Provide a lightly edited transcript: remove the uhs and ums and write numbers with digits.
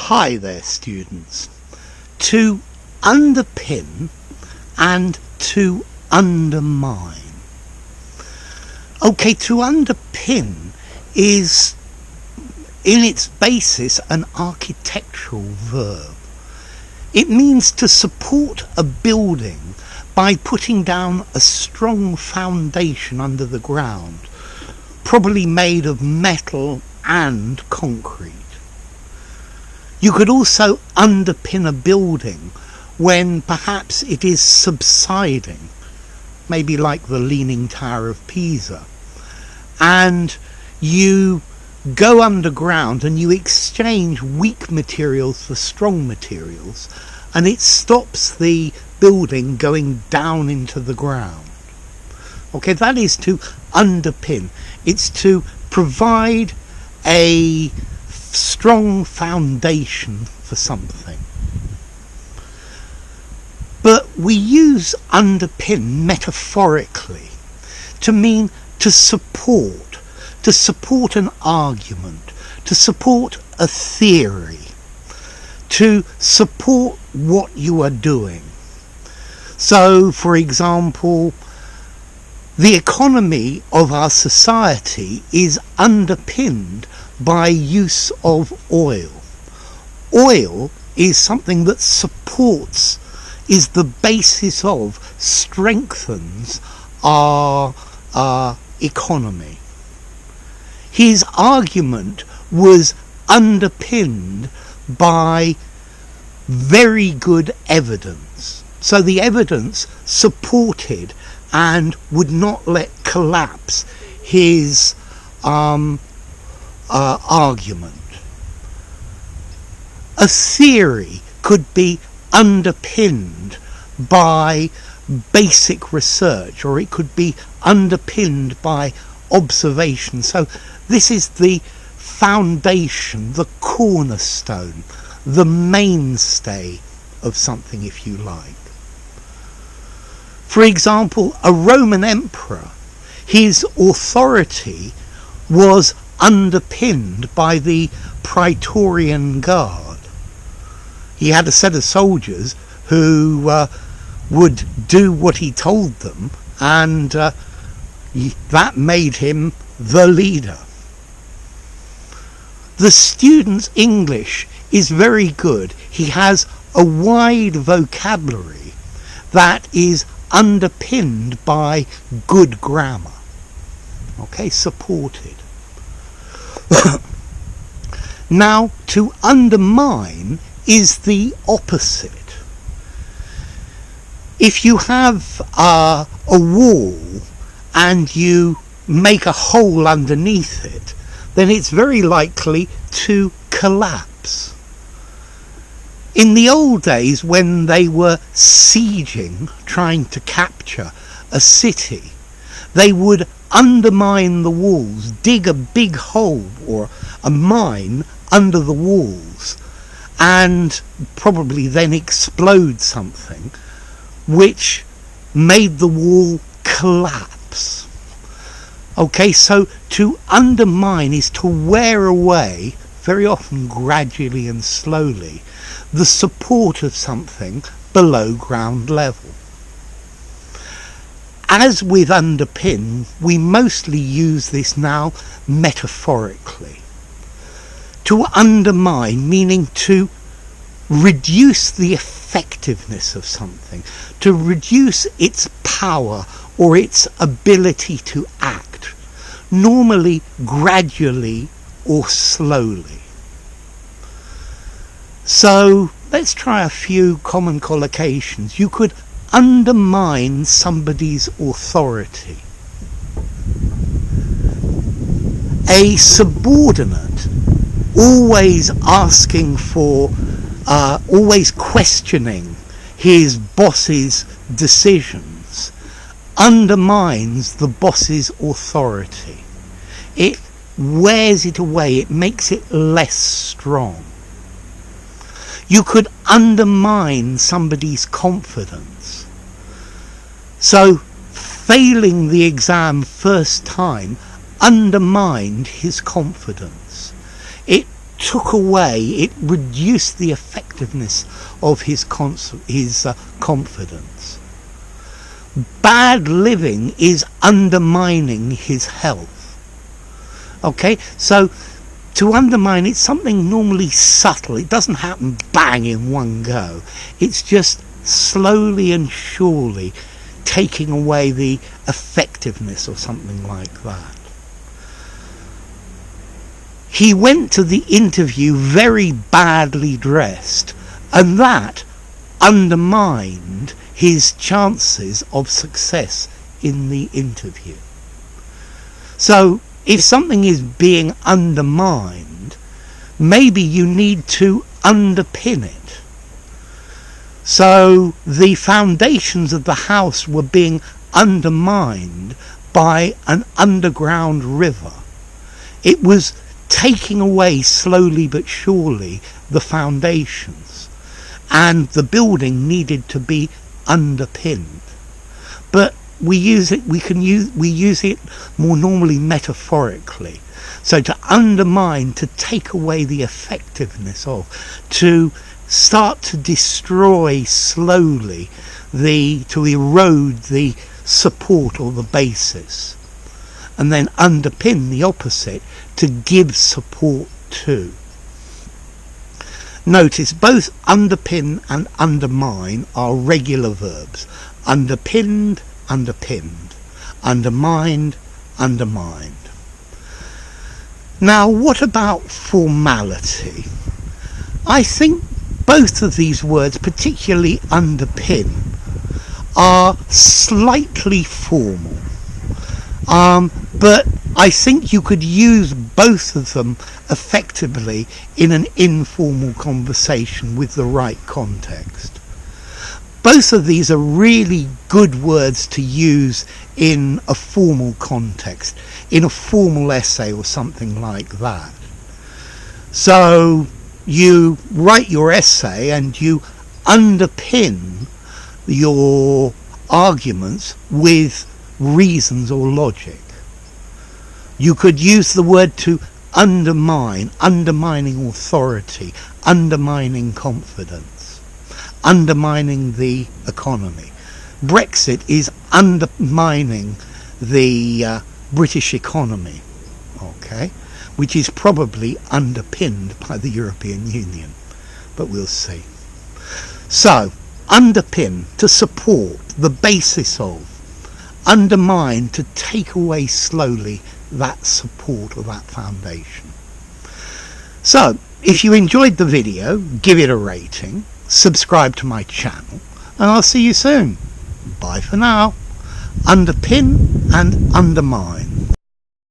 Hi there, students. To underpin and to undermine. Okay, to underpin is in its basis an architectural verb. It means to support a building by putting down a strong foundation under the ground, probably made of metal and concrete. You could also underpin a building when perhaps it is subsiding, maybe like the Leaning Tower of Pisa, and you go underground and you exchange weak materials for strong materials, and it stops the building going down into the ground. Okay, that is to underpin. It's to provide a strong foundation for something. But we use underpin metaphorically to mean to support an argument, to support a theory, to support what you are doing. So, for example, the economy of our society is underpinned by use of oil. Oil is something that supports, is the basis of, strengthens our economy. His argument was underpinned by very good evidence. So the evidence supported and would not let collapse his argument. A theory could be underpinned by basic research, or it could be underpinned by observation. So this is the foundation, the cornerstone, the mainstay of something, if you like. For example, a Roman emperor, his authority was underpinned by the Praetorian Guard. He had a set of soldiers who would do what he told them, and that made him the leader. The student's English is very good. He has a wide vocabulary that is underpinned by good grammar. Okay, supported. Now, to undermine is the opposite. If you have a wall and you make a hole underneath it, then it's very likely to collapse. In the old days, when they were sieging, trying to capture a city, they would undermine the walls, dig a big hole or a mine under the walls, and probably then explode something which made the wall collapse. Okay, so to undermine is to wear away, very often gradually and slowly, the support of something below ground level. As with underpin, we mostly use this now metaphorically. To undermine, meaning to reduce the effectiveness of something, to reduce its power or its ability to act, normally gradually or slowly. So let's try a few common collocations. You could undermine somebody's authority. A subordinate always asking for, always questioning his boss's decisions undermines the boss's authority. It wears it away, it makes it less strong. You could undermine somebody's confidence. So, failing the exam first time undermined his confidence. It took away, it reduced the effectiveness of his confidence. Bad living is undermining his health. Okay, so to undermine, it's something normally subtle. It doesn't happen bang in one go. It's just slowly and surely taking away the effectiveness or something like that. He went to the interview very badly dressed, and that undermined his chances of success in the interview. So if something is being undermined, maybe you need to underpin it. So the foundations of the house were being undermined by an underground river. It was taking away slowly but surely the foundations, and the building needed to be underpinned. But we use it more normally metaphorically. So to undermine, to take away the effectiveness of, to start to destroy slowly, to erode the support or the basis. And then underpin, the opposite, to give support to. Notice both underpin and undermine are regular verbs. Underpinned, underpinned. Undermined, undermined. Now, what about formality? I think both of these words, particularly underpin, are slightly formal. But I think you could use both of them effectively in an informal conversation with the right context. Both of these are really good words to use in a formal context, in a formal essay or something like that. So you write your essay and you underpin your arguments with reasons or logic. You could use the word to undermine, undermining authority, undermining confidence, undermining the economy. Brexit is undermining the British economy, okay, which is probably underpinned by the European Union, but we'll see. So, underpin, to support, the basis of. Undermine, to take away slowly that support or that foundation. So, if you enjoyed the video, give it a rating, subscribe to my channel, and I'll see you soon. Bye for now. Underpin and undermine.